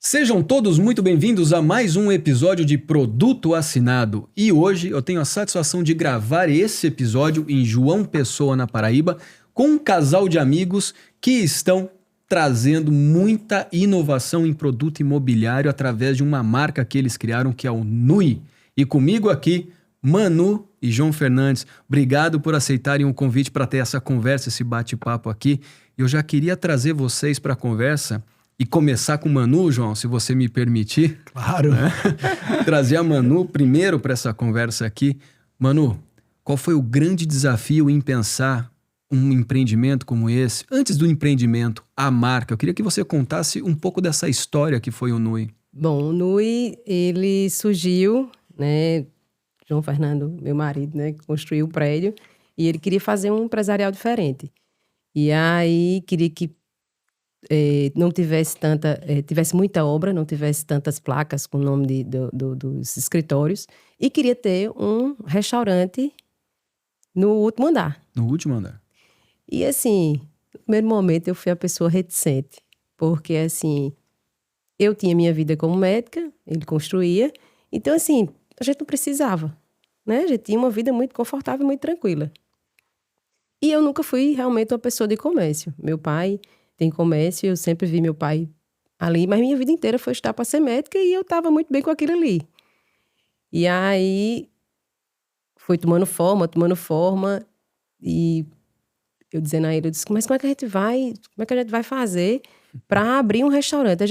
Sejam todos muito bem-vindos a mais um episódio de Produto Assinado. E hoje eu tenho a satisfação de gravar esse episódio em João Pessoa, na Paraíba, com um casal de amigos que estão trazendo muita inovação em produto imobiliário através de uma marca que eles criaram, que é o NUI. E comigo aqui, Manu e João Fernandes. Obrigado por aceitarem o convite para ter essa conversa, esse bate-papo aqui. Eu já queria trazer vocês para a conversa e começar com o Manu, João, se você me permitir. Claro. Né? Trazer a Manu primeiro para essa conversa aqui. Manu, qual foi o grande desafio em pensar um empreendimento como esse? Antes do empreendimento, a marca. Eu queria que você contasse um pouco dessa história que foi o NUI. Bom, o NUI, ele surgiu, né? João Fernando, meu marido, né? Construiu o prédio e ele queria fazer um empresarial diferente. E aí, queria que não tivesse tivesse muita obra, não tivesse tantas placas com o nome dos escritórios, e queria ter um restaurante no último andar. No último andar. E assim, no primeiro momento eu fui a pessoa reticente, porque assim, eu tinha minha vida como médica, ele construía, então assim, a gente não precisava, né? A gente tinha uma vida muito confortável, muito tranquila. E eu nunca fui realmente uma pessoa de comércio. Meu pai tem comércio, eu sempre vi meu pai ali, mas minha vida inteira foi estudar para ser médica e eu estava muito bem com aquilo ali. E aí, foi tomando forma, e eu dizendo a ele, eu disse, mas como é que a gente vai fazer para abrir um restaurante?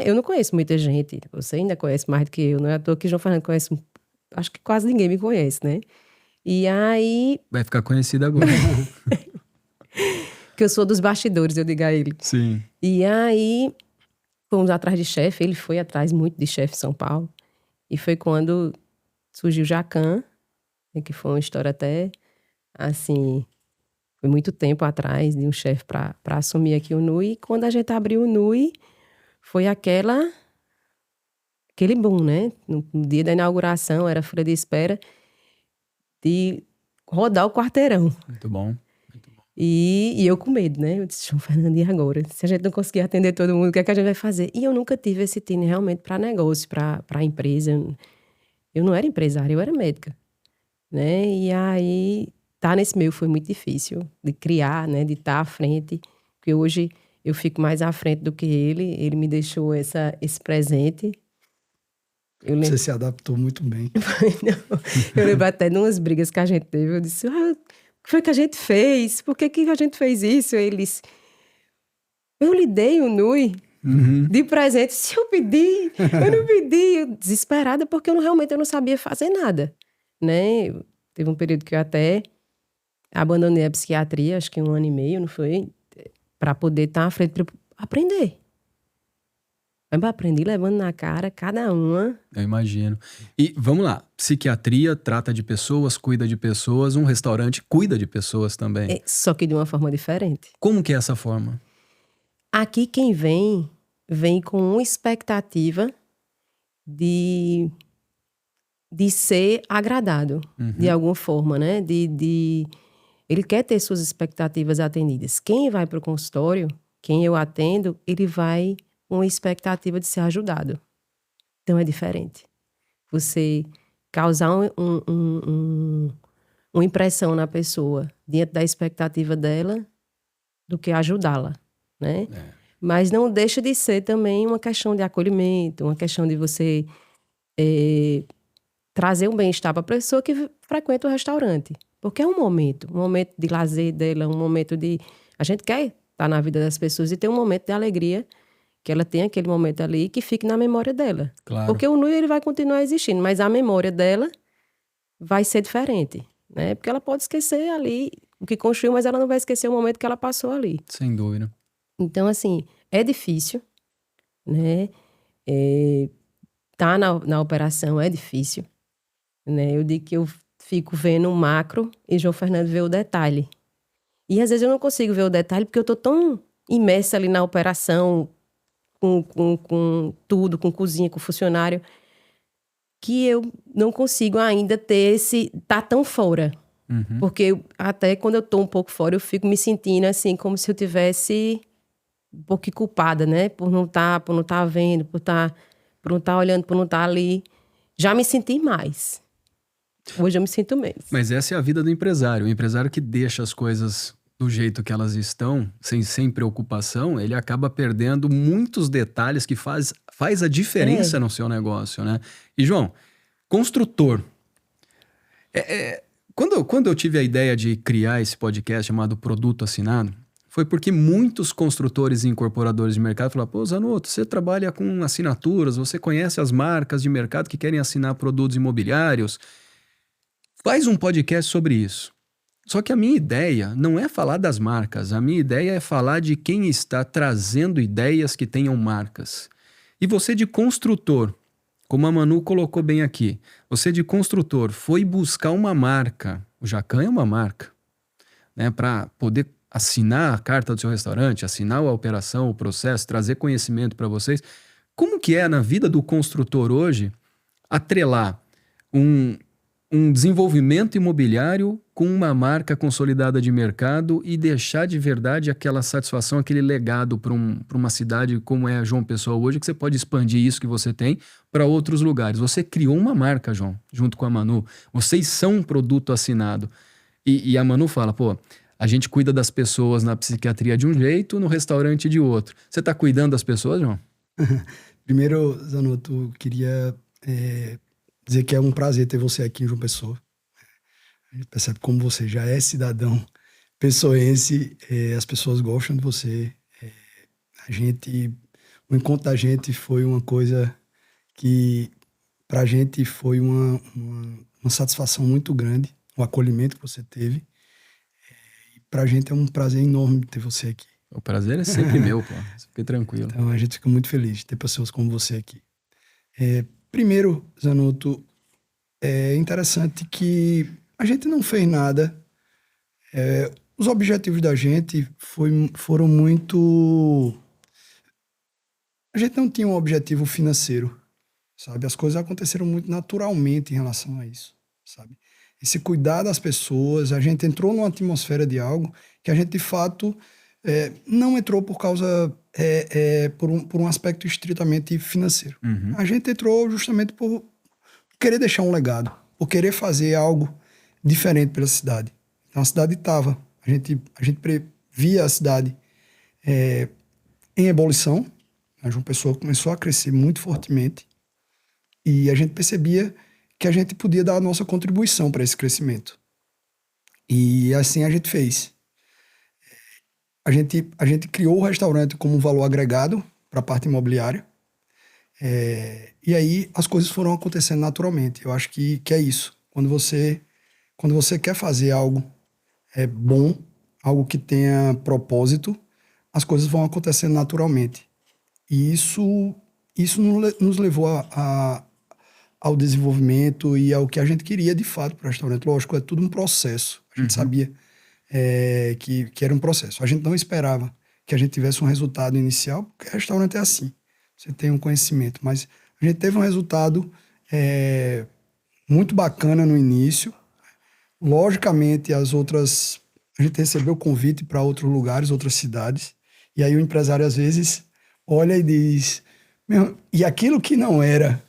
Eu não conheço muita gente, você ainda conhece mais do que eu, não é à toa que João Fernando conhece, acho que quase ninguém me conhece, né? E aí... Vai ficar conhecido agora. que eu sou dos bastidores, eu digo a ele. Sim. E aí, fomos atrás de chefe, ele foi atrás muito de chefe em São Paulo. E foi quando surgiu o Jacan, né, que foi uma história até, assim, foi muito tempo atrás de um chefe para assumir aqui o NUI. E quando a gente abriu o NUI, foi aquele boom, né? No dia da inauguração, era fila de espera de rodar o quarteirão. Muito bom. E eu com medo, né? Eu disse, João Fernando, e agora? Se a gente não conseguir atender todo mundo, o que é que a gente vai fazer? E eu nunca tive esse time realmente para negócio, para empresa. Eu não era empresária, eu era médica, né? E aí, tá nesse meio foi muito difícil de criar, né? De estar à frente, porque hoje eu fico mais à frente do que ele. Ele me deixou esse presente. Você se adaptou muito bem. Eu lembro até de umas brigas que a gente teve. Eu disse, o que foi que a gente fez? Por que a gente fez isso? Eles, eu lhe dei o NUI de presente. Se eu pedi, eu não pedi. Eu, desesperada, porque realmente eu não sabia fazer nada, né? Teve um período que eu até abandonei a psiquiatria, acho que 1 ano e meio, não foi? Para poder estar à frente, para aprender. Eu aprendi levando na cara cada uma. Eu imagino. E vamos lá, psiquiatria trata de pessoas, cuida de pessoas, um restaurante cuida de pessoas também. Só que de uma forma diferente. Como que é essa forma? Aqui quem vem com uma expectativa de ser agradado, de alguma forma, né? Ele quer ter suas expectativas atendidas. Quem vai para o consultório, quem eu atendo, ele vai com uma expectativa de ser ajudado. Então é diferente. Você causar uma impressão na pessoa diante da expectativa dela do que ajudá-la, né? Mas não deixa de ser também uma questão de acolhimento, uma questão de você trazer um bem-estar para a pessoa que frequenta o restaurante. Porque é um momento de lazer dela, um momento de... A gente quer estar na vida das pessoas e ter um momento de alegria, que ela tenha aquele momento ali que fique na memória dela. Claro. Porque o NUI ele vai continuar existindo, mas a memória dela vai ser diferente, né? Porque ela pode esquecer ali o que construiu, mas ela não vai esquecer o momento que ela passou ali. Sem dúvida. Então, assim, é difícil, né? Tá na operação é difícil, né? Eu digo que eu fico vendo o macro e João Fernando vê o detalhe. E às vezes eu não consigo ver o detalhe porque eu tô tão imersa ali na operação, com tudo, com cozinha, com funcionário, que eu não consigo ainda tá tão fora. Porque até quando eu tô um pouco fora, eu fico me sentindo assim, como se eu tivesse um pouco culpada, né? Por não estar vendo, por não estar olhando, por não estar ali. Já me senti mais. Hoje eu me sinto menos. Mas essa é a vida do empresário. O empresário que deixa as coisas do jeito que elas estão, sem preocupação, ele acaba perdendo muitos detalhes que faz a diferença no seu negócio, né? E, João, construtor. Quando eu tive a ideia de criar esse podcast chamado Produto Assinado, foi porque muitos construtores e incorporadores de mercado falaram: pô, Zanotto, você trabalha com assinaturas, você conhece as marcas de mercado que querem assinar produtos imobiliários. Faz um podcast sobre isso. Só que a minha ideia não é falar das marcas, a minha ideia é falar de quem está trazendo ideias que tenham marcas. E você de construtor, como a Manu colocou bem aqui, você de construtor foi buscar uma marca, o Jacan é uma marca, né, para poder assinar a carta do seu restaurante, assinar a operação, o processo, trazer conhecimento para vocês. Como que é na vida do construtor hoje atrelar um desenvolvimento imobiliário com uma marca consolidada de mercado e deixar de verdade aquela satisfação, aquele legado para uma cidade como é a João Pessoa hoje, que você pode expandir isso que você tem para outros lugares. Você criou uma marca, João, junto com a Manu. Vocês são um produto assinado. E a Manu fala, pô, a gente cuida das pessoas na psiquiatria de um jeito, no restaurante de outro. Você está cuidando das pessoas, João? Primeiro, Zanotto, eu queria dizer que é um prazer ter você aqui em João Pessoa. A gente percebe como você já é cidadão pessoense, as pessoas gostam de você. O encontro da gente foi uma coisa que pra gente foi uma satisfação muito grande, o acolhimento que você teve. E pra gente é um prazer enorme ter você aqui. O prazer é sempre meu, pô. Fique tranquilo. Então a gente fica muito feliz de ter pessoas como você aqui. Primeiro, Zanotto, é interessante que a gente não fez nada. Os objetivos da gente foram muito... A gente não tinha um objetivo financeiro, sabe? As coisas aconteceram muito naturalmente em relação a isso, sabe? Esse cuidar das pessoas, a gente entrou numa atmosfera de algo que a gente, de fato, não entrou por causa... por um aspecto estritamente financeiro. Uhum. A gente entrou justamente por querer deixar um legado, por querer fazer algo diferente pela cidade. Então a cidade estava, a gente via a cidade em ebulição, a João Pessoa começou a crescer muito fortemente e a gente percebia que a gente podia dar a nossa contribuição para esse crescimento. E assim a gente fez. A gente criou o restaurante como um valor agregado para a parte imobiliária. E aí as coisas foram acontecendo naturalmente. Eu acho que é isso. Quando você quer fazer algo bom, algo que tenha propósito, as coisas vão acontecendo naturalmente. E isso nos levou ao desenvolvimento e ao que a gente queria de fato para o restaurante. Lógico, é tudo um processo. A gente sabia que era um processo. A gente não esperava que a gente tivesse um resultado inicial, porque restaurante é assim. Você tem um conhecimento, mas a gente teve um resultado muito bacana no início. Logicamente, a gente recebeu convite para outros lugares, outras cidades, e aí o empresário às vezes olha e diz, e aquilo que não era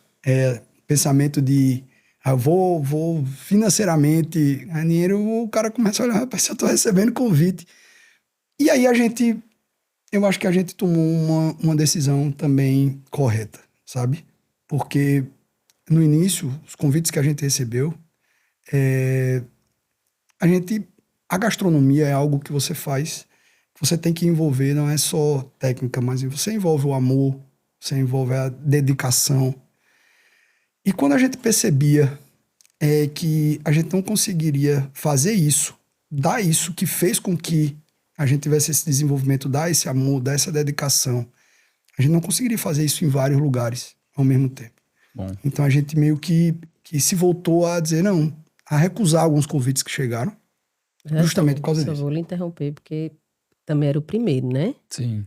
pensamento de vou financeiramente ganhar dinheiro, o cara começa a olhar, rapaz, eu estou recebendo convite. E aí eu acho que a gente tomou uma decisão também correta, sabe? Porque no início, os convites que a gente recebeu, a gastronomia é algo que você faz, que você tem que envolver, não é só técnica, mas você envolve o amor, você envolve a dedicação. E quando a gente percebia que a gente não conseguiria fazer isso, dar isso que fez com que a gente tivesse esse desenvolvimento, dar esse amor, dar essa dedicação, a gente não conseguiria fazer isso em vários lugares ao mesmo tempo. Bom. Então a gente meio que se voltou a dizer não, a recusar alguns convites que chegaram, justamente por causa disso. Só vou lhe interromper, porque também era o primeiro, né? Sim.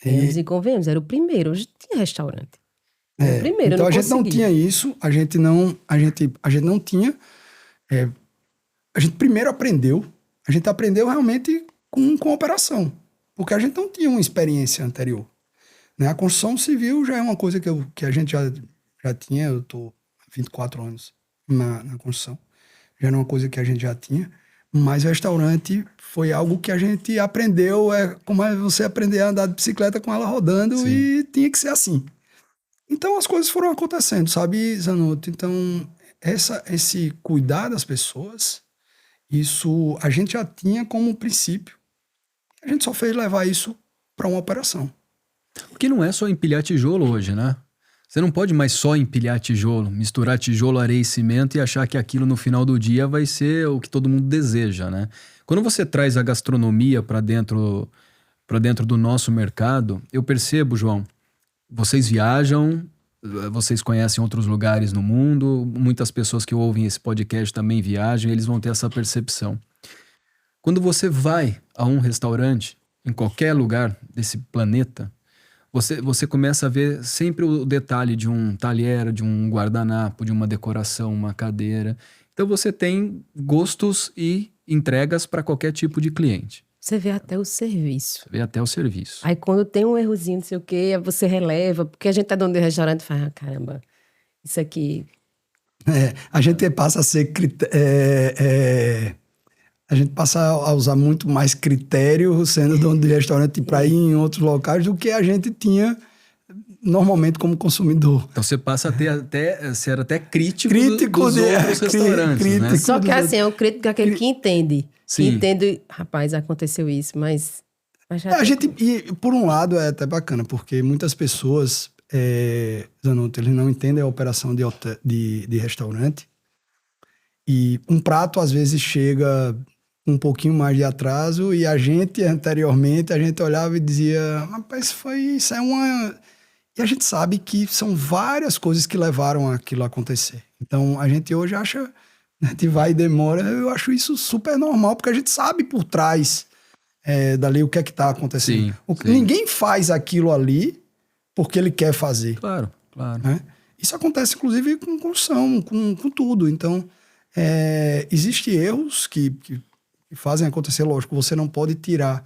E convenhamos, era o primeiro. Hoje tinha restaurante. Era o primeiro, então a gente não tinha isso, a gente não tinha. A gente primeiro aprendeu realmente com operação. porque a gente não tinha uma experiência anterior. Né? A construção civil já é uma coisa que a gente já tinha, eu estou há 24 anos na construção, já era uma coisa que a gente já tinha, mas o restaurante foi algo que a gente aprendeu, como é você aprender a andar de bicicleta com ela rodando. Sim. E tinha que ser assim. Então as coisas foram acontecendo, sabe, Zanotto? Então esse cuidar das pessoas, isso a gente já tinha como princípio. A gente só fez levar isso para uma operação. Porque não é só empilhar tijolo hoje, né? Você não pode mais só empilhar tijolo, misturar tijolo, areia e cimento e achar que aquilo no final do dia vai ser o que todo mundo deseja, né? Quando você traz a gastronomia para dentro do nosso mercado, eu percebo, João, vocês viajam, vocês conhecem outros lugares no mundo, muitas pessoas que ouvem esse podcast também viajam e eles vão ter essa percepção. Quando você vai a um restaurante, em qualquer lugar desse planeta, você começa a ver sempre o detalhe de um talher, de um guardanapo, de uma decoração, uma cadeira. Então você tem gostos e entregas para qualquer tipo de cliente. Você vê até o serviço. Você vê até o serviço. Aí quando tem um errozinho, não sei o quê, você releva, porque a gente tá dono do restaurante e fala, caramba, isso aqui... A gente passa a ser... A gente passa a usar muito mais critério sendo dono de restaurante para ir em outros locais do que a gente tinha normalmente como consumidor. Então você passa a ter ser até crítico dos outros restaurantes, né? Só que assim, é o crítico aquele que entende. Sim. Que entende, rapaz, aconteceu isso, mas já e por um lado é até bacana, porque muitas pessoas, Zanotto, eles não entendem a operação de restaurante e um prato às vezes chega um pouquinho mais de atraso e anteriormente, a gente olhava e dizia, rapaz, isso é uma... E a gente sabe que são várias coisas que levaram aquilo a acontecer. Então, a gente hoje acha, a gente vai e demora, eu acho isso super normal, porque a gente sabe por trás dali o que é que está acontecendo. Sim. Ninguém faz aquilo ali porque ele quer fazer. Claro. Né? Isso acontece, inclusive, com construção, com tudo. Então, existem erros que fazem acontecer, lógico, você não pode tirar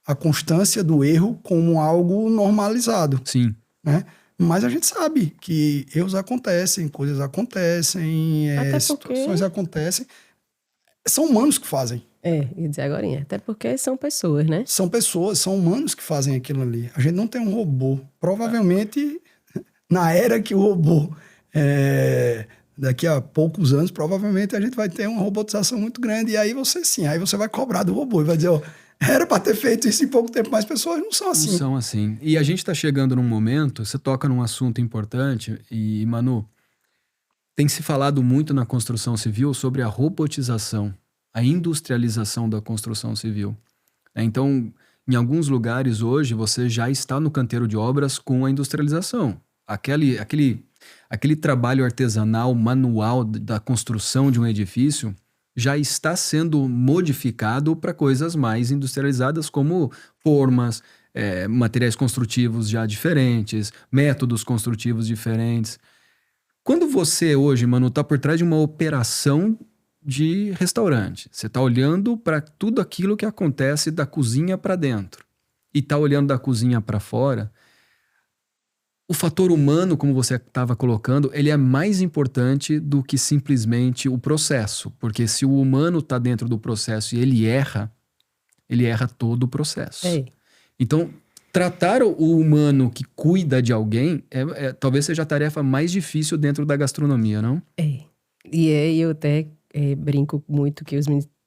a constância do erro como algo normalizado. Sim. Né? Mas a gente sabe que erros acontecem, coisas acontecem, situações acontecem. São humanos que fazem. ia dizer agorinha. Até porque são pessoas, né? São pessoas, são humanos que fazem aquilo ali. A gente não tem um robô. Provavelmente, na era que o robô... daqui a poucos anos, provavelmente, a gente vai ter uma robotização muito grande. E aí você vai cobrar do robô e vai dizer, era para ter feito isso em pouco tempo, mas as pessoas não são assim. Não são assim. E a gente está chegando num momento, você toca num assunto importante, e Manu, tem se falado muito na construção civil sobre a robotização, a industrialização da construção civil. Então, em alguns lugares hoje, você já está no canteiro de obras com a industrialização. Aquele trabalho artesanal, manual da construção de um edifício já está sendo modificado para coisas mais industrializadas, como formas, materiais construtivos já diferentes, métodos construtivos diferentes. Quando você hoje, Manu, está por trás de uma operação de restaurante, você está olhando para tudo aquilo que acontece da cozinha para dentro e está olhando da cozinha para fora, o fator humano, como você estava colocando, ele é mais importante do que simplesmente o processo. Porque se o humano está dentro do processo e ele erra todo o processo. Então, tratar o humano que cuida de alguém talvez seja a tarefa mais difícil dentro da gastronomia, não? E eu até brinco muito que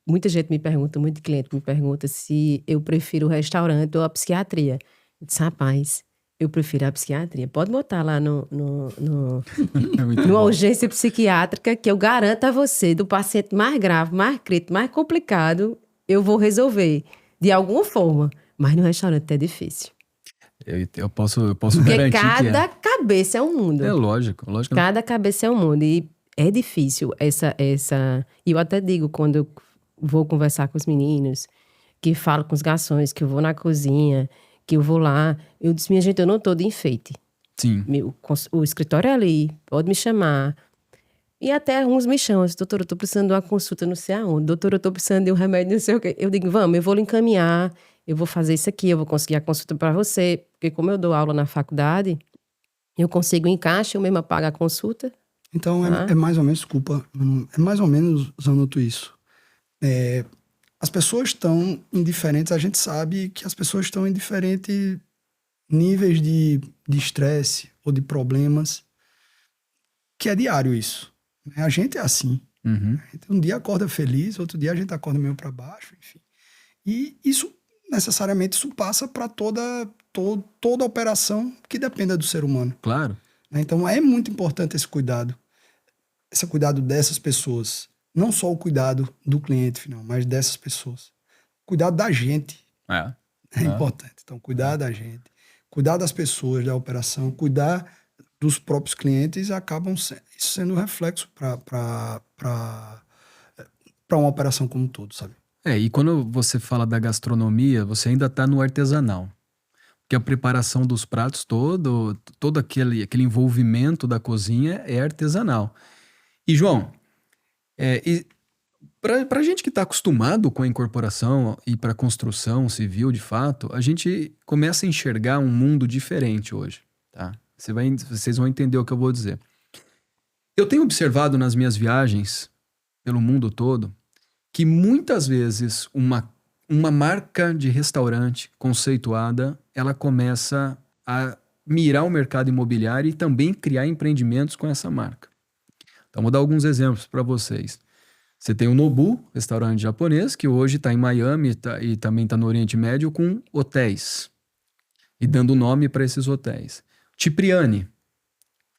muita gente me pergunta, muito cliente me pergunta se eu prefiro o restaurante ou a psiquiatria. Eu disse, rapaz... Eu prefiro a psiquiatria. Pode botar lá numa urgência psiquiátrica que eu garanto a você, do paciente mais grave, mais crítico, mais complicado, eu vou resolver de alguma forma. Mas no restaurante é difícil. Eu posso porque garantir cada cabeça é um mundo. É lógico. Cada cabeça é um mundo. E é difícil essa... E eu até digo, quando eu vou conversar com os meninos, que falo com os garçons, que eu vou na cozinha... que eu vou lá, eu disse, minha gente, eu não tô de enfeite. Sim. O escritório é ali, pode me chamar. E até uns me chamam, doutor, eu tô precisando de uma consulta não sei aonde, doutor, eu tô precisando de um remédio não sei o quê. Eu digo, vamos, eu vou lhe encaminhar, eu vou fazer isso aqui, eu vou conseguir a consulta para você. Porque como eu dou aula na faculdade, eu consigo um encaixe, eu mesma pago a consulta. Então, Ah. é mais ou menos, desculpa, é mais ou menos, Zanuto, isso. As pessoas estão em diferentes, a gente sabe que as pessoas estão em diferentes níveis de estresse ou de problemas, que é diário isso. A gente é assim. Uhum. Um dia acorda feliz, outro dia a gente acorda meio para baixo, enfim. E isso, necessariamente, isso passa para toda operação que dependa do ser humano. Claro. Então, é muito importante esse cuidado dessas pessoas. Não só o cuidado do cliente final, mas dessas pessoas. Cuidado da gente é importante. Então, cuidar da gente, cuidar das pessoas da operação, cuidar dos próprios clientes, acabam sendo um reflexo para uma operação como um todo, sabe? E quando você fala da gastronomia, você ainda está no artesanal. Porque a preparação dos pratos, todo aquele envolvimento da cozinha é artesanal. E, João, para a gente que está acostumado com a incorporação e para a construção civil, de fato, a gente começa a enxergar um mundo diferente hoje, tá? Vocês vão entender o que eu vou dizer. Eu tenho observado nas minhas viagens pelo mundo todo que muitas vezes uma marca de restaurante conceituada, ela começa a mirar o mercado imobiliário e também criar empreendimentos com essa marca. Então, vou dar alguns exemplos para vocês. Você tem o Nobu, restaurante japonês, que hoje está em Miami e também está no Oriente Médio com hotéis. E dando nome para esses hotéis. Cipriani.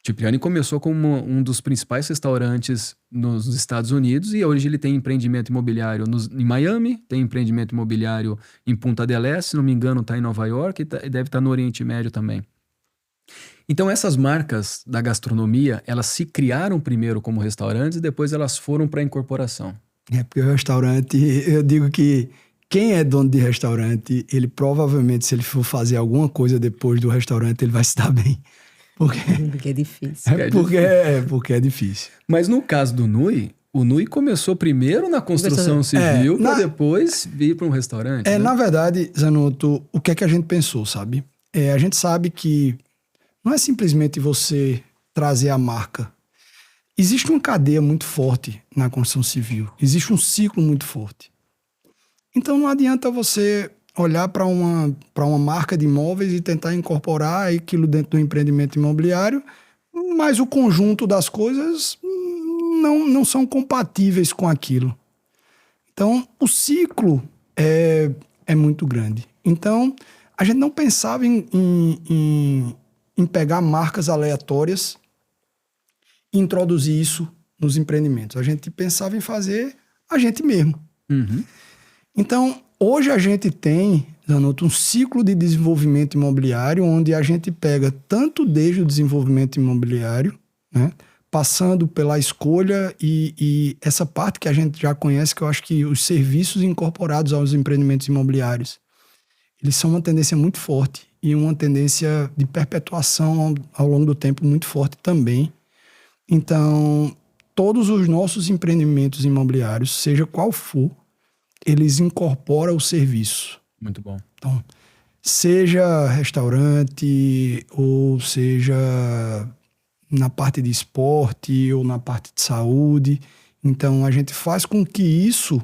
Cipriani começou como um dos principais restaurantes nos Estados Unidos e hoje ele tem empreendimento imobiliário em Miami, tem empreendimento imobiliário em Punta del Este, se não me engano está em Nova York e deve estar no Oriente Médio também. Então essas marcas da gastronomia, elas se criaram primeiro como restaurantes e depois elas foram para a incorporação. Porque o restaurante, eu digo que quem é dono de restaurante, ele provavelmente, se ele for fazer alguma coisa depois do restaurante, ele vai se dar bem. Porque é difícil. Porque é difícil. Mas no caso do NUI, o NUI começou primeiro na construção civil para depois vir para um restaurante. Né? Na verdade, Zanuto, o que é que a gente pensou, sabe? A gente sabe que não é simplesmente você trazer a marca. Existe uma cadeia muito forte na construção civil. Existe um ciclo muito forte. Então não adianta você olhar para uma marca de imóveis e tentar incorporar aquilo dentro do empreendimento imobiliário, mas o conjunto das coisas não são compatíveis com aquilo. Então, o ciclo é muito grande. Então, a gente não pensava em pegar marcas aleatórias e introduzir isso nos empreendimentos. A gente pensava em fazer a gente mesmo. Uhum. Então, hoje a gente tem, Zanuto, um ciclo de desenvolvimento imobiliário onde a gente pega tanto desde o desenvolvimento imobiliário, né, passando pela escolha e essa parte que a gente já conhece, que eu acho que os serviços incorporados aos empreendimentos imobiliários, eles são uma tendência muito forte e uma tendência de perpetuação ao longo do tempo muito forte também. Então, todos os nossos empreendimentos imobiliários, seja qual for, eles incorporam o serviço. Muito bom. Então, seja restaurante, ou seja na parte de esporte, ou na parte de saúde. Então, a gente faz com que isso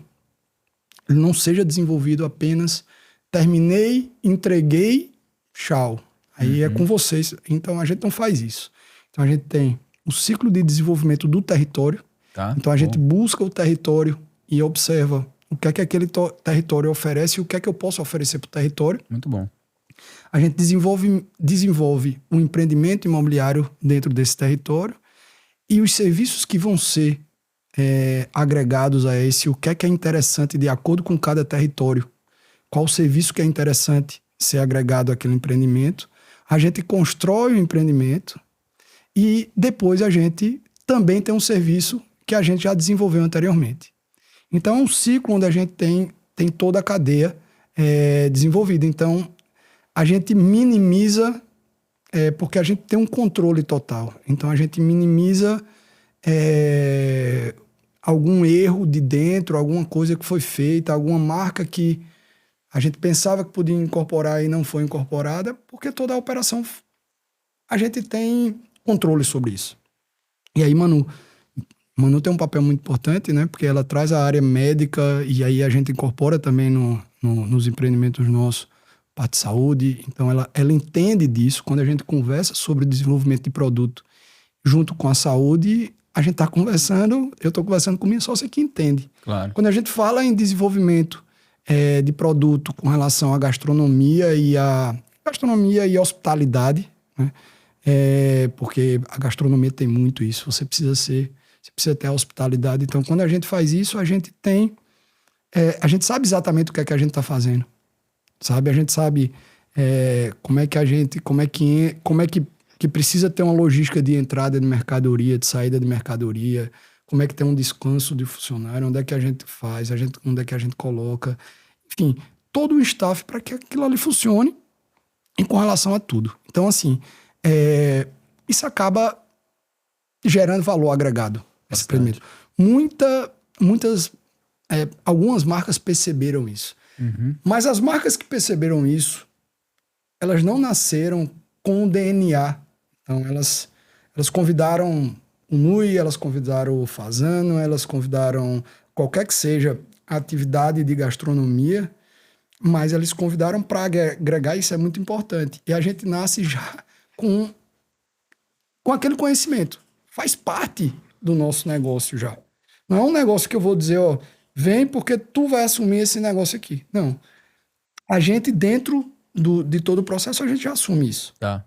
não seja desenvolvido apenas terminei, entreguei, tchau. Aí é com vocês. Então, a gente não faz isso. Então, a gente tem o ciclo de desenvolvimento do território. Tá, então, a gente busca o território e observa o que é que aquele território oferece e o que é que eu posso oferecer para o território. Muito bom. A gente desenvolve um empreendimento imobiliário dentro desse território e os serviços que vão ser agregados a esse, o que é interessante de acordo com cada território, qual o serviço que é interessante ser agregado àquele empreendimento. A gente constrói o empreendimento e depois a gente também tem um serviço que a gente já desenvolveu anteriormente. Então, é um ciclo onde a gente tem toda a cadeia desenvolvida. Então, a gente minimiza, porque a gente tem um controle total. Então, a gente minimiza algum erro de dentro, alguma coisa que foi feita, alguma marca que a gente pensava que podia incorporar e não foi incorporada, porque toda a operação a gente tem controle sobre isso. E aí, Manu tem um papel muito importante, né? Porque ela traz a área médica e aí a gente incorpora também nos empreendimentos nossos parte de saúde. Então, ela entende disso. Quando a gente conversa sobre desenvolvimento de produto junto com a saúde, a gente está conversando, eu estou conversando com minha sócia que entende. Claro. Quando a gente fala em desenvolvimento de produto com relação à gastronomia e a hospitalidade, né? Porque a gastronomia tem muito isso. Você precisa ter a hospitalidade. Então, quando a gente faz isso, a gente sabe exatamente o que é que a gente está fazendo. Sabe? A gente sabe como é que precisa ter uma logística de entrada de mercadoria, de saída de mercadoria, como é que tem um descanso de funcionário, onde é que a gente faz, onde é que a gente coloca. Enfim, todo o staff para que aquilo ali funcione com relação a tudo. Então, assim, isso acaba gerando valor agregado. Algumas marcas perceberam isso. Uhum. Mas as marcas que perceberam isso, elas não nasceram com o DNA. Então, elas convidaram o Nui, elas convidaram o Fazano, elas convidaram qualquer que seja a atividade de gastronomia, mas eles convidaram para agregar, isso é muito importante. E a gente nasce já com aquele conhecimento. Faz parte do nosso negócio já. Não é um negócio que eu vou dizer, ó, vem porque tu vai assumir esse negócio aqui. Não. A gente, dentro de todo o processo, a gente já assume isso. Tá.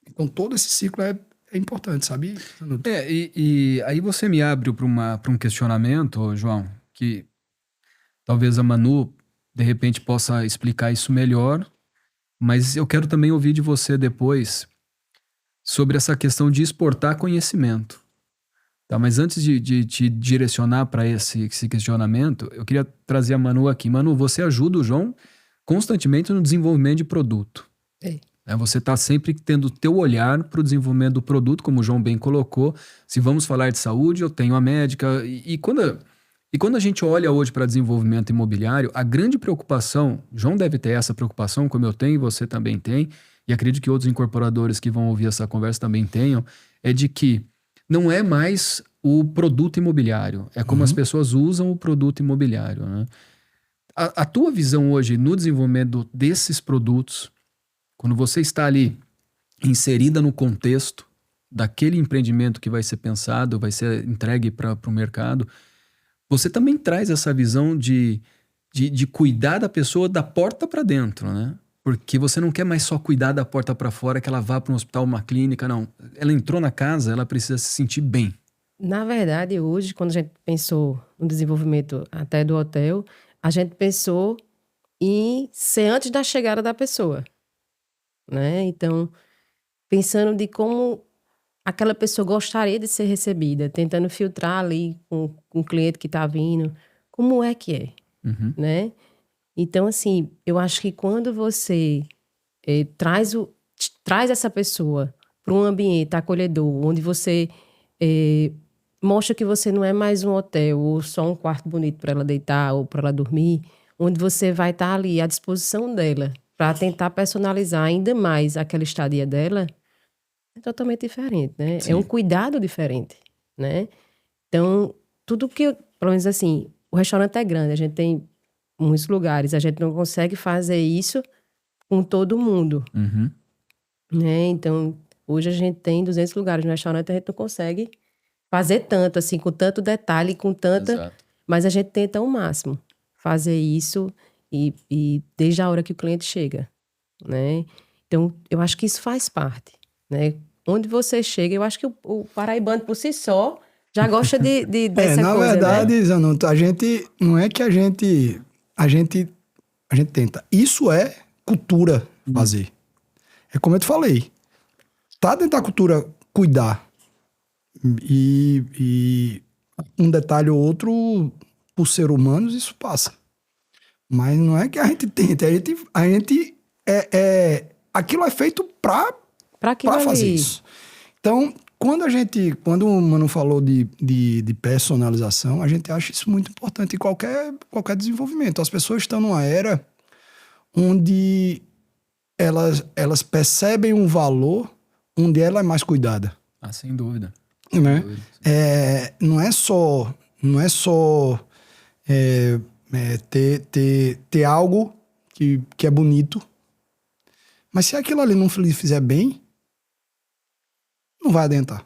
Então, todo esse ciclo é importante, sabe? E aí você me abre para um questionamento, João, que talvez a Manu, de repente, possa explicar isso melhor, mas eu quero também ouvir de você depois sobre essa questão de exportar conhecimento. Tá, mas antes de te direcionar para esse questionamento, eu queria trazer a Manu aqui. Manu, você ajuda o João constantemente no desenvolvimento de produto. Você está sempre tendo o teu olhar para o desenvolvimento do produto, como o João bem colocou. Se vamos falar de saúde, eu tenho a médica. E quando a gente olha hoje para desenvolvimento imobiliário, a grande preocupação, João deve ter essa preocupação, como eu tenho e você também tem, e acredito que outros incorporadores que vão ouvir essa conversa também tenham, é de que não é mais o produto imobiliário, é como as pessoas usam o produto imobiliário, né? A tua visão hoje no desenvolvimento desses produtos, quando você está ali inserida no contexto daquele empreendimento que vai ser pensado, vai ser entregue para o mercado, você também traz essa visão de cuidar da pessoa da porta para dentro, né? Porque você não quer mais só cuidar da porta para fora, que ela vá para um hospital, uma clínica, não. Ela entrou na casa, ela precisa se sentir bem. Na verdade, hoje, quando a gente pensou no desenvolvimento até do hotel, a gente pensou em ser antes da chegada da pessoa, né? Então, pensando de como aquela pessoa gostaria de ser recebida, tentando filtrar ali com o cliente que está vindo, como é que é, né? Então, assim, eu acho que quando você traz essa pessoa para um ambiente acolhedor, onde você mostra que você não é mais um hotel ou só um quarto bonito para ela deitar ou para ela dormir, onde você vai estar ali à disposição dela para tentar personalizar ainda mais aquela estadia dela, é totalmente diferente, né? Sim. É um cuidado diferente, né? Então, tudo que, pelo menos assim, o restaurante é grande, a gente tem muitos lugares, a gente não consegue fazer isso com todo mundo, né? Então, hoje a gente tem 200 lugares no restaurante, a gente não consegue fazer tanto, assim, com tanto detalhe, com tanta... Exato. Mas a gente tenta ao máximo fazer isso e desde a hora que o cliente chega, né? Então, eu acho que isso faz parte, né? Onde você chega, eu acho que o paraibano por si só já gosta dessa na coisa, verdade, né? Zanotto, a gente, não é que a gente tenta. Isso é cultura fazer. É como eu te falei. Tá dentro da cultura cuidar. E um detalhe ou outro, por ser humanos, isso passa. Mas não é que a gente tenta. Aquilo é feito para fazer isso. Então, quando o Mano falou de personalização, a gente acha isso muito importante em qualquer desenvolvimento. As pessoas estão numa era onde elas percebem um valor onde ela é mais cuidada. Ah, sem dúvida. Né? Sem dúvida. Não é só ter algo que é bonito, mas se aquilo ali não lhe fizer bem, não vai adentrar.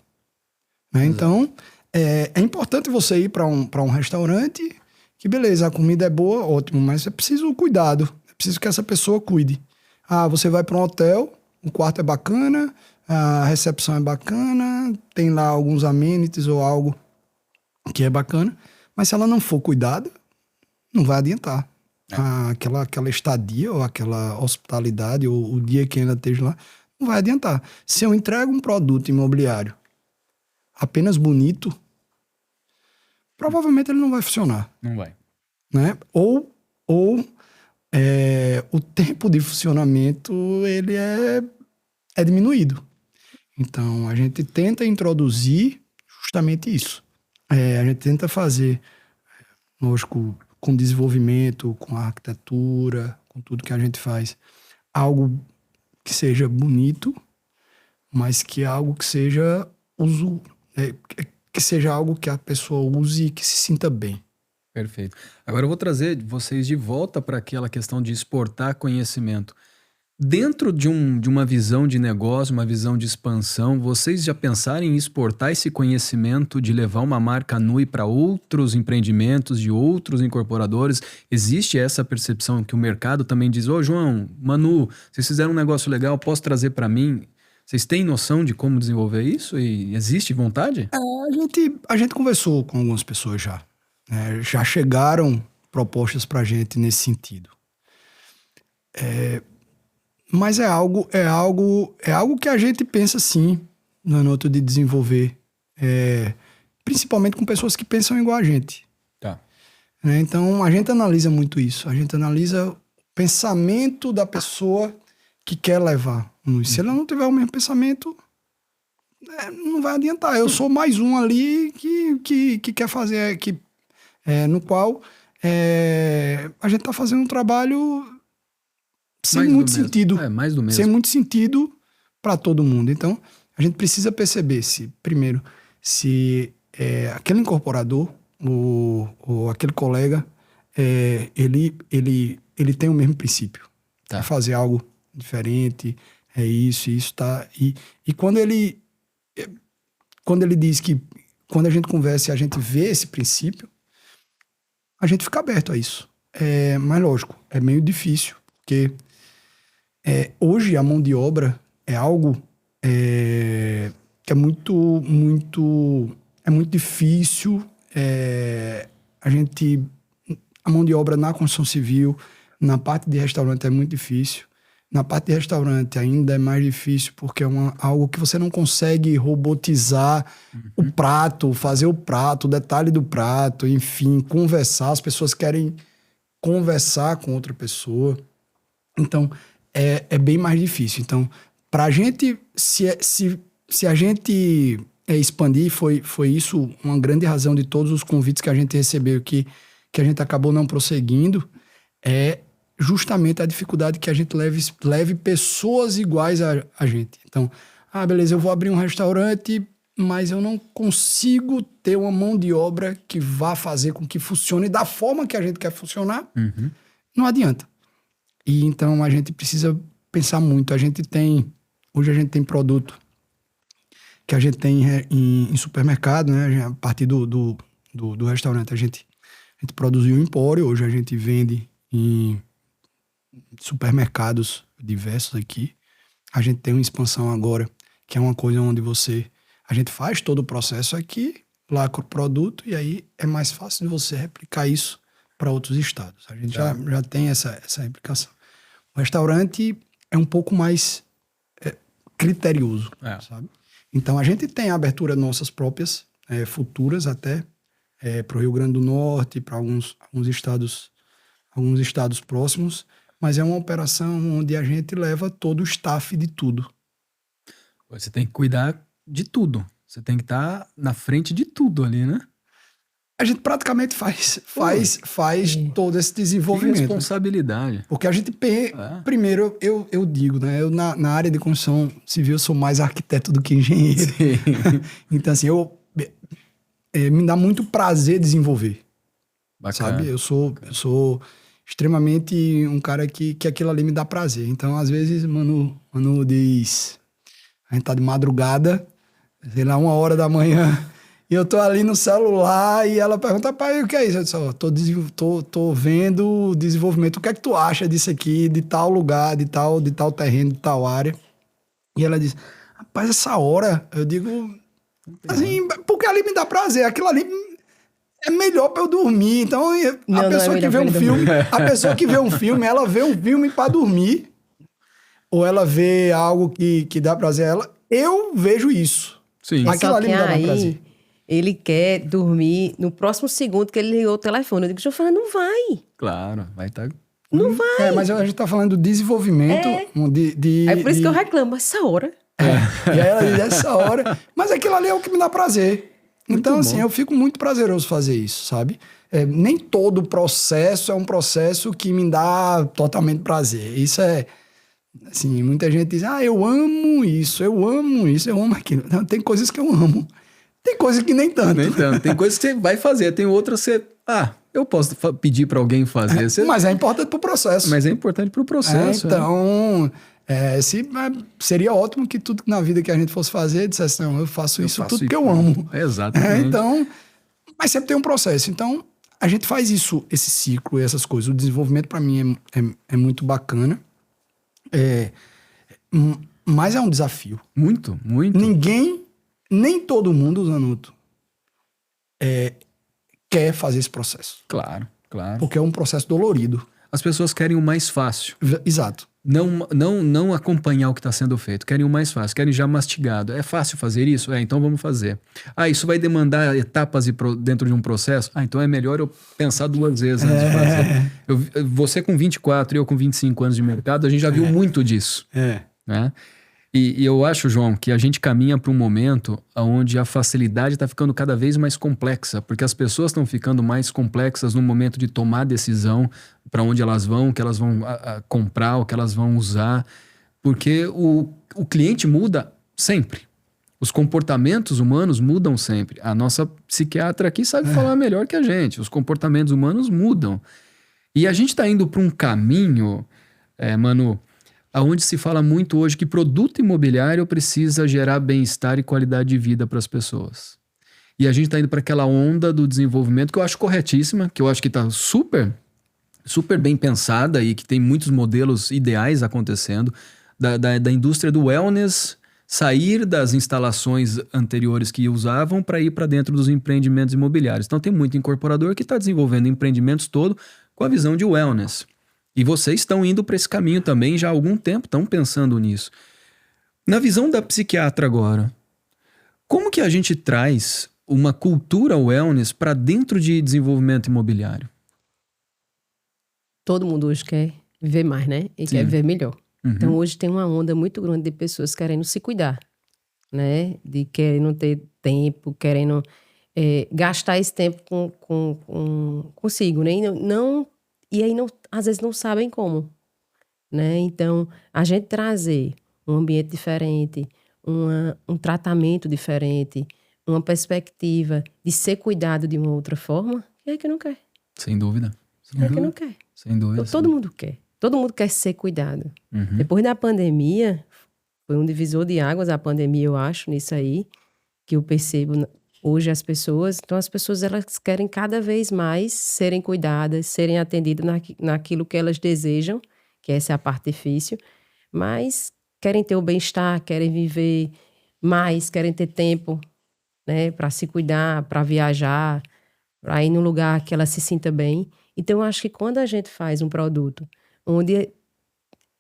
Né? Então, é importante você ir para um restaurante que, beleza, a comida é boa, ótimo, mas é preciso cuidado. É preciso que essa pessoa cuide. Ah, você vai para um hotel, o quarto é bacana, a recepção é bacana, tem lá alguns amenities ou algo que é bacana, mas se ela não for cuidada, não vai adiantar. Aquela estadia ou aquela hospitalidade ou o dia que ainda esteja lá, não vai adiantar. Se eu entrego um produto imobiliário apenas bonito, provavelmente ele não vai funcionar. Não vai. Né? Ou o tempo de funcionamento ele é diminuído. Então, a gente tenta introduzir justamente isso. A gente tenta fazer, lógico, com desenvolvimento, com arquitetura, com tudo que a gente faz, algo que seja bonito, mas que é algo que seja que seja algo que a pessoa use e que se sinta bem. Perfeito. Agora eu vou trazer vocês de volta para aquela questão de exportar conhecimento. Dentro de uma visão de negócio, uma visão de expansão, vocês já pensaram em exportar esse conhecimento de levar uma marca Nui para outros empreendimentos, de outros incorporadores? Existe essa percepção que o mercado também diz, ô João, Manu, vocês fizeram um negócio legal, posso trazer para mim? Vocês têm noção de como desenvolver isso? E existe vontade? A gente conversou com algumas pessoas já. Já chegaram propostas para a gente nesse sentido. Mas é algo que a gente pensa sim no âmbito de desenvolver, principalmente com pessoas que pensam igual a gente. Tá. Né? Então a gente analisa muito isso. A gente analisa o pensamento da pessoa que quer levar. Se ela não tiver o mesmo pensamento, não vai adiantar. Eu sou mais um ali que quer fazer, no qual a gente está fazendo um trabalho sem muito sentido. Mais do mesmo. Sem muito sentido para todo mundo. Então, a gente precisa perceber primeiro, se aquele incorporador ou aquele colega, ele tem o mesmo princípio. Tá. É fazer algo diferente, isso, tá. E quando ele diz que, quando a gente conversa e a gente vê esse princípio, a gente fica aberto a isso. Mas lógico, é meio difícil, porque hoje a mão de obra é algo que é muito difícil. A mão de obra na construção civil, na parte de restaurante é muito difícil. Na parte de restaurante ainda é mais difícil porque é algo que você não consegue robotizar o prato, fazer o prato, o detalhe do prato, enfim, conversar. As pessoas querem conversar com outra pessoa. Então, é bem mais difícil. Então, para a gente, se a gente expandir, foi isso uma grande razão de todos os convites que a gente recebeu, que a gente acabou não prosseguindo, justamente a dificuldade que a gente leve pessoas iguais a gente. Então, beleza, eu vou abrir um restaurante, mas eu não consigo ter uma mão de obra que vá fazer com que funcione da forma que a gente quer funcionar. Não adianta. E então a gente precisa pensar muito. Hoje a gente tem produto que a gente tem em supermercado, né? A partir do restaurante a gente produziu o empório, hoje a gente vende em supermercados diversos aqui. A gente tem uma expansão agora, que é uma coisa onde a gente faz todo o processo aqui, lacra o produto, e aí é mais fácil de você replicar isso para outros estados. A gente já tem essa replicação. O restaurante é um pouco mais criterioso, sabe? Então a gente tem a abertura nossas próprias, futuras até, para o Rio Grande do Norte, para alguns estados próximos, mas é uma operação onde a gente leva todo o staff de tudo. Você tem que cuidar de tudo. Você tem que estar na frente de tudo ali, né? a gente praticamente faz todo esse Que desenvolvimento. Né? responsabilidade. Porque a gente, primeiro, eu digo, né? Eu na área de construção civil sou mais arquiteto do que engenheiro. Sim. Então, assim, me dá muito prazer desenvolver. Bacana. Sabe? Eu sou extremamente um cara que aquilo ali me dá prazer. Então, às vezes, mano diz... A gente tá de madrugada, sei lá, 1h da manhã, e eu tô ali no celular e ela pergunta, pai, o que é isso? Eu disse, tô vendo o desenvolvimento. O que é que tu acha disso aqui, de tal lugar, de tal terreno, de tal área? E ela diz, rapaz, essa hora, eu digo... Assim, porque ali me dá prazer. Aquilo ali... É melhor pra eu dormir. Então, a pessoa que vê um filme, ela vê um filme pra dormir, ou ela vê algo que dá prazer a ela, eu vejo isso. Sim. Aquilo Só ali que me dá mais aí, prazer. ele quer dormir no próximo segundo que ele ligou o telefone. Eu digo, Giovana, não vai. Claro, vai estar... Não vai. Mas a gente tá falando do desenvolvimento É por isso que eu reclamo, essa hora. E aí ela diz, essa hora... Mas aquilo ali é o que me dá prazer. Então, assim, eu fico muito prazeroso fazer isso, sabe? Nem todo processo é um processo que me dá totalmente prazer. Isso é... Assim, muita gente diz, eu amo isso, eu amo aquilo. Não, tem coisas que eu amo. Tem coisas que nem tanto. Nem tanto. Tem coisas que você vai fazer, tem outras que você... eu posso pedir para alguém fazer. Mas é importante pro processo. Mas é importante pro processo. Então, seria ótimo que tudo na vida que a gente fosse fazer dissesse, não, eu faço isso tudo que eu amo. Exatamente. Então, mas sempre tem um processo. Então, a gente faz isso, esse ciclo e essas coisas. O desenvolvimento, para mim, é muito bacana. Mas é um desafio. Muito, muito. Nem todo mundo, Zanuto, quer fazer esse processo. Claro. Porque é um processo dolorido. As pessoas querem o mais fácil. Exato. Não acompanhar o que está sendo feito. Querem o mais fácil, querem já mastigado. É fácil fazer isso? Então vamos fazer. Isso vai demandar etapas dentro de um processo? Então é melhor eu pensar 2 vezes antes de fazer. Você com 24 e eu com 25 anos de mercado, a gente já viu muito disso. Né? E eu acho, João, que a gente caminha para um momento onde a facilidade está ficando cada vez mais complexa, porque as pessoas estão ficando mais complexas no momento de tomar decisão para onde elas vão, o que elas vão comprar, o que elas vão usar, porque o cliente muda sempre. Os comportamentos humanos mudam sempre. A nossa psiquiatra aqui sabe falar melhor que a gente. Os comportamentos humanos mudam. E a gente está indo para um caminho, Manu, onde se fala muito hoje que produto imobiliário precisa gerar bem-estar e qualidade de vida para as pessoas. E a gente está indo para aquela onda do desenvolvimento que eu acho corretíssima, que eu acho que está super bem pensada e que tem muitos modelos ideais acontecendo, da indústria do wellness sair das instalações anteriores que usavam para ir para dentro dos empreendimentos imobiliários. Então tem muito incorporador que está desenvolvendo empreendimentos todo com a visão de wellness. E vocês estão indo para esse caminho também já há algum tempo, estão pensando nisso. Na visão da psiquiatra agora, como que a gente traz uma cultura wellness para dentro de desenvolvimento imobiliário? Todo mundo hoje quer viver mais, né? E quer viver melhor. Então hoje tem uma onda muito grande de pessoas querendo se cuidar, né? De querendo ter tempo, querendo gastar esse tempo consigo, né? E aí às vezes não sabem como, né? Então, a gente trazer um ambiente diferente, um tratamento diferente, uma perspectiva de ser cuidado de uma outra forma, quem é que não quer? Sem dúvida. Quem é que não quer? Sem dúvida. Então, todo mundo quer. Todo mundo quer ser cuidado. Depois da pandemia, foi um divisor de águas a pandemia, eu acho, nisso aí, que eu percebo hoje as pessoas. Então, as pessoas, elas querem cada vez mais serem cuidadas, serem atendidas naquilo que elas desejam, que essa é a parte difícil, mas querem ter o bem-estar, querem viver mais, querem ter tempo, né, para se cuidar, para viajar, para ir num lugar que ela se sinta bem. Então, eu acho que quando a gente faz um produto onde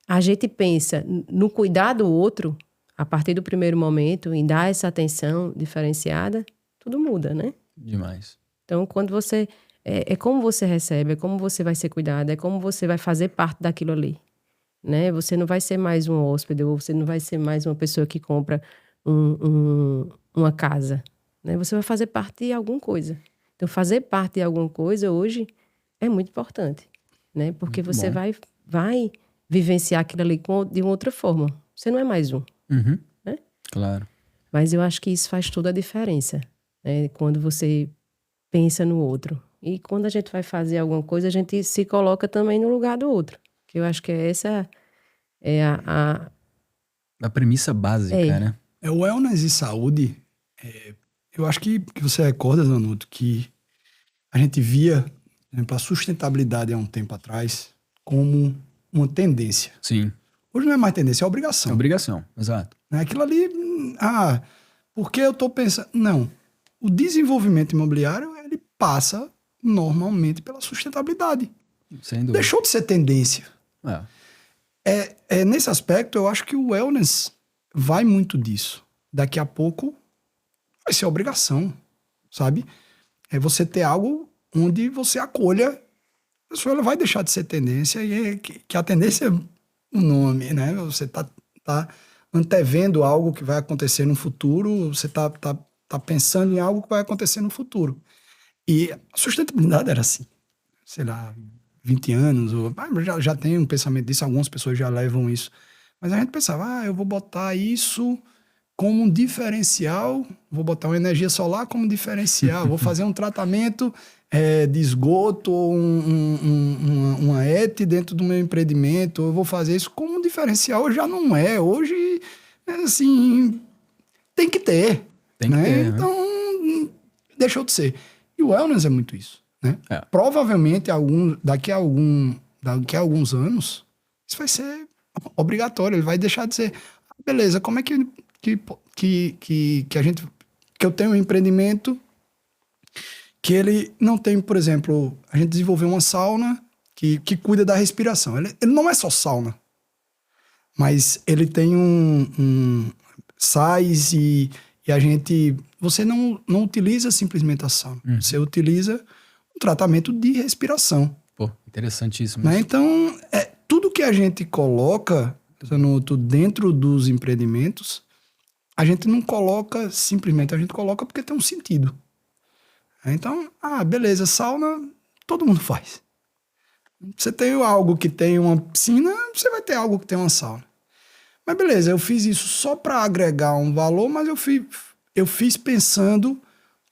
a gente pensa no cuidar do outro, a partir do primeiro momento, em dar essa atenção diferenciada, tudo muda, né? Demais. Então, quando você... É como você recebe, é como você vai ser cuidado, é como você vai fazer parte daquilo ali, né? Você não vai ser mais um hóspede, ou você não vai ser mais uma pessoa que compra uma casa, né? Você vai fazer parte de alguma coisa. Então, fazer parte de alguma coisa hoje é muito importante, né? Porque Muito você bom. vai vivenciar aquilo ali de uma outra forma. Você não é mais um, Uhum. né? Claro. Mas eu acho que isso faz toda a diferença, né? Quando você pensa no outro. E quando a gente vai fazer alguma coisa, a gente se coloca também no lugar do outro. Que eu acho que essa é A premissa básica, né? O wellness e saúde, eu acho que você recorda, Zanuto, que a gente via, por exemplo, a sustentabilidade há um tempo atrás como uma tendência. Sim. Hoje não é mais tendência, é É obrigação. obrigação, exato. Né? Aquilo ali, porque eu estou pensando... Não. O desenvolvimento imobiliário, ele passa normalmente pela sustentabilidade. Sem dúvida. Deixou de ser tendência. É. Nesse aspecto, eu acho que o wellness vai muito disso. Daqui a pouco vai ser obrigação, sabe? É você ter algo onde você acolha. A pessoa ela vai deixar de ser tendência e que a tendência é o nome, né? Você tá antevendo algo que vai acontecer no futuro, você tá pensando em algo que vai acontecer no futuro. E a sustentabilidade era assim, sei lá, 20 anos, já tem um pensamento disso, algumas pessoas já levam isso. Mas a gente pensava, eu vou botar isso como um diferencial, vou botar uma energia solar como diferencial, vou fazer um tratamento de esgoto, uma ET dentro do meu empreendimento, eu vou fazer isso como um diferencial. Já não é. Hoje, assim, tem que ter. Tem que ter, né? Então, deixou de ser. E o wellness é muito isso, né? Provavelmente, daqui a alguns anos, isso vai ser obrigatório, ele vai deixar de ser. Beleza, como é que eu tenho um empreendimento que ele não tem, por exemplo, a gente desenvolveu uma sauna que cuida da respiração. Ele não é só sauna, mas ele tem sais e a gente... Você não utiliza simplesmente a sauna, você utiliza um tratamento de respiração. Pô, interessantíssimo. Né? Então, tudo que a gente coloca dentro dos empreendimentos, a gente não coloca simplesmente, a gente coloca porque tem um sentido. Então, beleza, sauna, todo mundo faz. Você tem algo que tem uma piscina, você vai ter algo que tem uma sauna. Mas beleza, eu fiz isso só para agregar um valor, mas eu fiz pensando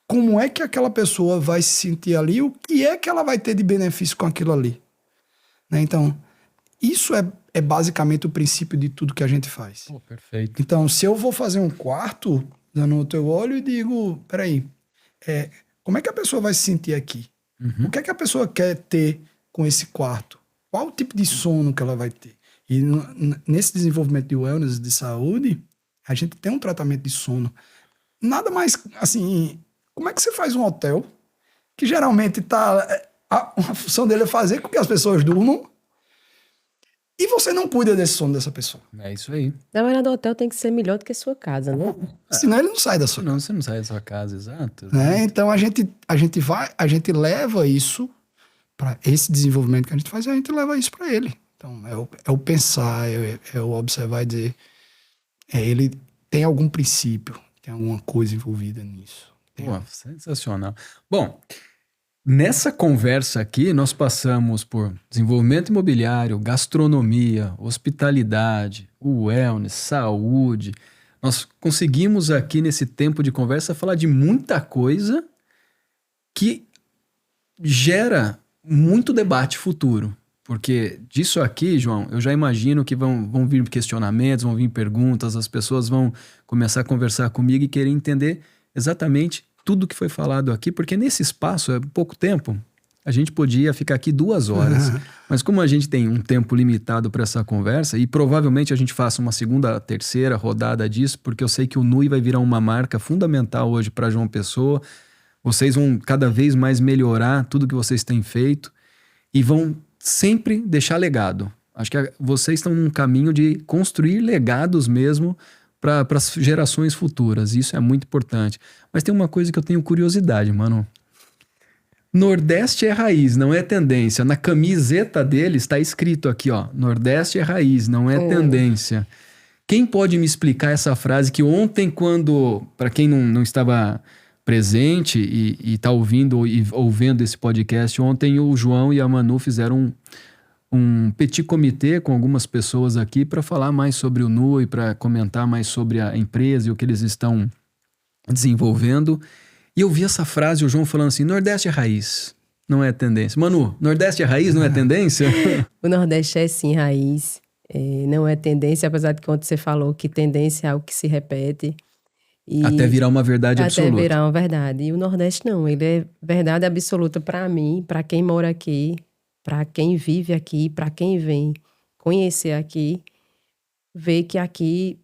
como é que aquela pessoa vai se sentir ali, o que é que ela vai ter de benefício com aquilo ali. Né? Então, isso é basicamente o princípio de tudo que a gente faz. Pô, perfeito. Então, se eu vou fazer um quarto, dando o teu olho e digo, peraí, como é que a pessoa vai se sentir aqui? Uhum. O que é que a pessoa quer ter com esse quarto? Qual o tipo de sono que ela vai ter? E nesse desenvolvimento de wellness, de saúde, a gente tem um tratamento de sono. Nada mais, assim, como é que você faz um hotel que geralmente a função dele é fazer com que as pessoas durmam e você não cuida desse sono dessa pessoa? É isso aí. Na verdade, o hotel tem que ser melhor do que a sua casa, né? Senão ele não sai da sua Senão casa. você não sai da sua casa, exato. Né? Então a gente leva isso para esse desenvolvimento que a gente faz, a gente leva isso para ele. Então é o pensar, é o observar e dizer, ele tem algum princípio, tem alguma coisa envolvida nisso. Pô, sensacional. Bom, nessa conversa aqui, nós passamos por desenvolvimento imobiliário, gastronomia, hospitalidade, o wellness, saúde. Nós conseguimos aqui nesse tempo de conversa falar de muita coisa que gera muito debate futuro. Porque disso aqui, João, eu já imagino que vão vir questionamentos, vão vir perguntas, as pessoas vão começar a conversar comigo e querer entender exatamente tudo que foi falado aqui, porque nesse espaço, é pouco tempo, a gente podia ficar aqui 2 horas. Mas como a gente tem um tempo limitado para essa conversa, e provavelmente a gente faça uma segunda, terceira rodada disso, porque eu sei que o NUI vai virar uma marca fundamental hoje para João Pessoa. Vocês vão cada vez mais melhorar tudo que vocês têm feito e vão sempre deixar legado. Acho que vocês estão num caminho de construir legados mesmo para as gerações futuras. Isso é muito importante. Mas tem uma coisa que eu tenho curiosidade, mano. Nordeste é raiz, não é tendência. Na camiseta dele está escrito aqui, ó. Nordeste é raiz, não é tendência. Quem pode me explicar essa frase que ontem, para quem não estava presente e tá ouvindo ou vendo esse podcast, ontem o João e a Manu fizeram um petit comitê com algumas pessoas aqui para falar mais sobre o NU e para comentar mais sobre a empresa e o que eles estão desenvolvendo. E eu vi essa frase, o João falando assim, Nordeste é raiz, não é tendência. Manu, Nordeste é raiz, não é tendência? O Nordeste é sim raiz, não é tendência, apesar de que ontem você falou que tendência é algo que se repete. E Até virar uma verdade absoluta. Até virar uma verdade. E o Nordeste não, ele é verdade absoluta para mim, para quem mora aqui, para quem vive aqui, para quem vem conhecer aqui, ver que aqui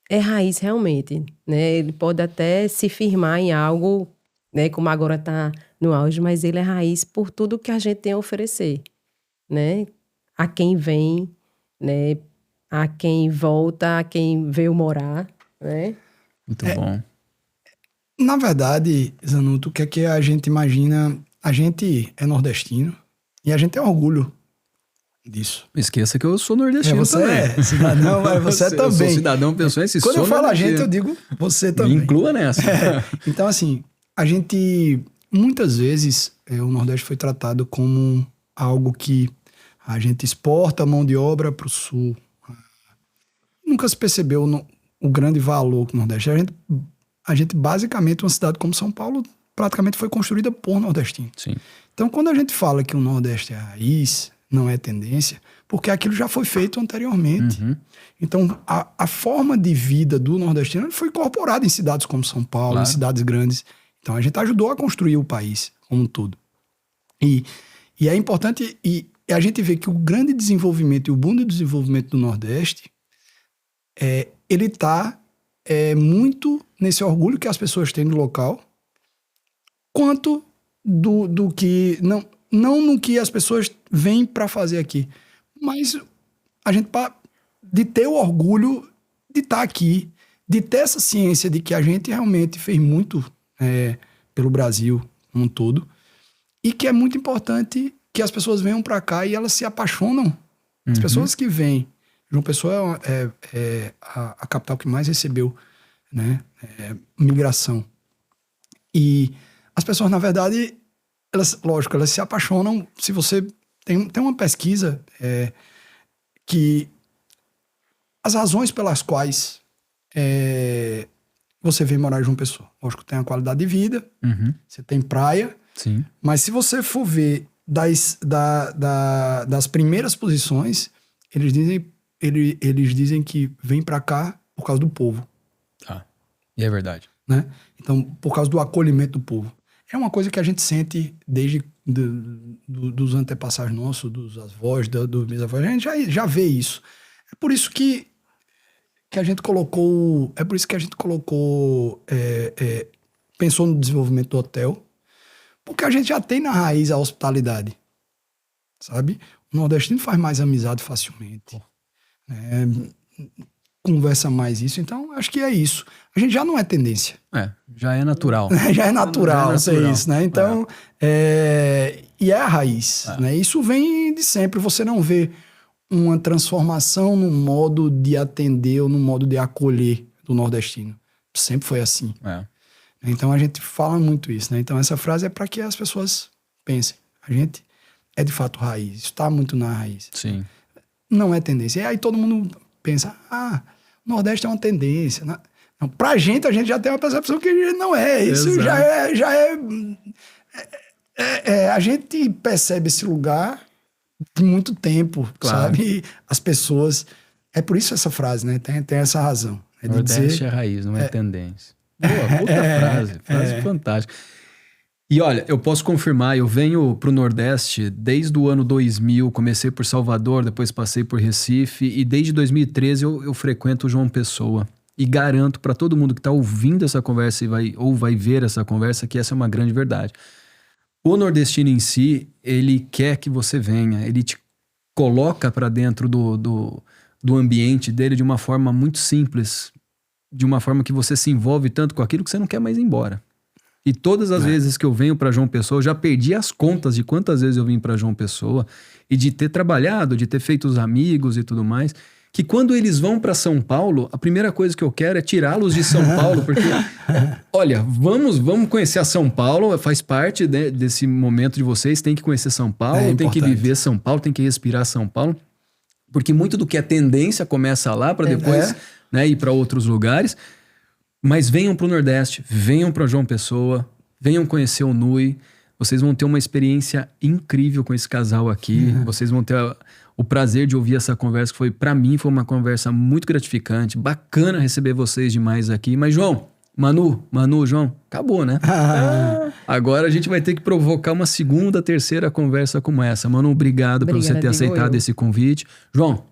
é raiz realmente, né? Ele pode até se firmar em algo, né, como agora está no auge, mas ele é raiz por tudo que a gente tem a oferecer, né? A quem vem, né? A quem volta, a quem veio morar, né? Muito bom. Na verdade, Zanuto, o que é que a gente imagina? A gente é nordestino e a gente tem orgulho disso. Não esqueça que eu sou nordestino você também. É cidadão, mas você também. Eu sou cidadão pessoense, Quando sou eu falo a nordestino. gente, eu digo você também. Me inclua nessa. Então, assim, a gente, muitas vezes, o Nordeste foi tratado como algo que a gente exporta mão de obra para o Sul. Nunca se percebeu o grande valor que o Nordeste. A gente, basicamente, uma cidade como São Paulo, praticamente foi construída por nordestinos. Sim. Então, quando a gente fala que o Nordeste é raiz, não é tendência, porque aquilo já foi feito anteriormente. Uhum. Então, a forma de vida do nordestino foi incorporada em cidades como São Paulo, Claro. em cidades grandes. Então, a gente ajudou a construir o país como um todo. E é importante, e a gente vê que o grande desenvolvimento e o boom do desenvolvimento do Nordeste, ele está muito nesse orgulho que as pessoas têm do local, quanto do que... Não no que as pessoas vêm para fazer aqui, mas a gente de ter o orgulho de estar aqui, de ter essa ciência de que a gente realmente fez muito pelo Brasil como um todo, e que é muito importante que as pessoas venham para cá e elas se apaixonam. As pessoas que vêm, João Pessoa é a capital que mais recebeu, né, migração. E as pessoas, na verdade, elas se apaixonam. Se você tem uma pesquisa que as razões pelas quais você vem morar em João Pessoa, lógico, tem a qualidade de vida, você tem praia, Sim. mas se você for ver das primeiras posições, eles dizem que vem para cá por causa do povo. Ah, e é verdade. Né? Então, por causa do acolhimento do povo. É uma coisa que a gente sente desde dos antepassados nossos, dos avós, dos bisavós. A gente já vê isso. É por isso que a gente colocou... É por isso que a gente colocou... pensou no desenvolvimento do hotel. Porque a gente já tem na raiz a hospitalidade. Sabe? O nordestino faz mais amizade facilmente. Conversa mais isso. Então, acho que é isso. A gente já não é tendência. Já é natural. Já é natural ser isso, né? Então, e é a raiz, né? Isso vem de sempre. Você não vê uma transformação no modo de atender ou no modo de acolher do nordestino. Sempre foi assim. Então, a gente fala muito isso, né? Então, essa frase é para que as pessoas pensem. A gente é de fato raiz. Isso está muito na raiz. Sim. Não é tendência. E aí todo mundo pensa, o Nordeste é uma tendência. Não, pra gente, a gente já tem uma percepção que não é. Isso já é... A gente percebe esse lugar de muito tempo, claro. Sabe? As pessoas... É por isso essa frase, né? Tem essa razão. Nordeste é raiz, não é tendência. Boa, puta frase fantástica. E olha, eu posso confirmar, eu venho pro Nordeste desde o ano 2000, comecei por Salvador, depois passei por Recife, e desde 2013 eu frequento João Pessoa. E garanto para todo mundo que está ouvindo essa conversa ou vai ver essa conversa que essa é uma grande verdade. O nordestino em si, ele quer que você venha, ele te coloca para dentro do ambiente dele de uma forma muito simples, de uma forma que você se envolve tanto com aquilo que você não quer mais ir embora. E todas as vezes que eu venho para João Pessoa, eu já perdi as contas de quantas vezes eu vim para João Pessoa e de ter trabalhado, de ter feito os amigos e tudo mais. que quando eles vão para São Paulo, a primeira coisa que eu quero é tirá-los de São Paulo, porque, olha, vamos conhecer a São Paulo, faz parte desse momento de vocês, tem que conhecer São Paulo, tem que viver São Paulo, tem que respirar São Paulo, porque muito do que é tendência começa lá para depois né, ir para outros lugares. Mas venham para o Nordeste, venham para João Pessoa, venham conhecer o NUI. Vocês vão ter uma experiência incrível com esse casal aqui. Vocês vão ter o prazer de ouvir essa conversa, que para mim foi uma conversa muito gratificante. Bacana receber vocês demais aqui. Mas, João, Manu, João, acabou, né? Agora a gente vai ter que provocar uma segunda, terceira conversa como essa. Manu, obrigado por você ter aceitado esse convite. João,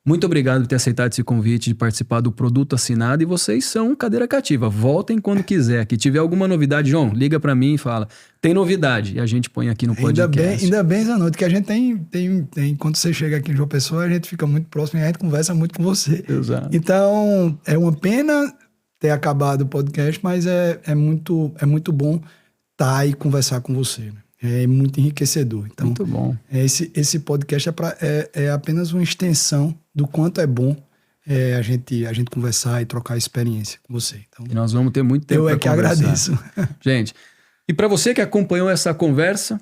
muito obrigado por ter aceitado esse convite de participar do Produto Assinado. E vocês são cadeira cativa. Voltem quando quiser. Que tiver alguma novidade, João, liga para mim e fala. Tem novidade. E a gente põe aqui no podcast. Ainda bem, Zanotto, que a gente tem... Quando você chega aqui em João Pessoa, a gente fica muito próximo e a gente conversa muito com você. Exato. Então, é uma pena ter acabado o podcast, mas é muito bom estar e conversar com você, né? É muito enriquecedor. Então, muito bom. Esse podcast é apenas uma extensão do quanto é bom a gente conversar e trocar experiência com você. Então, e nós vamos ter muito tempo para conversar. Eu agradeço. Gente, e para você que acompanhou essa conversa,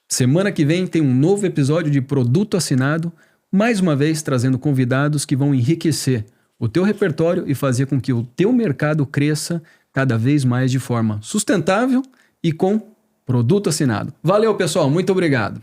semana que vem tem um novo episódio de Produto Assinado, mais uma vez trazendo convidados que vão enriquecer o teu repertório e fazer com que o teu mercado cresça cada vez mais de forma sustentável e com produto assinado. Valeu, pessoal. Muito obrigado.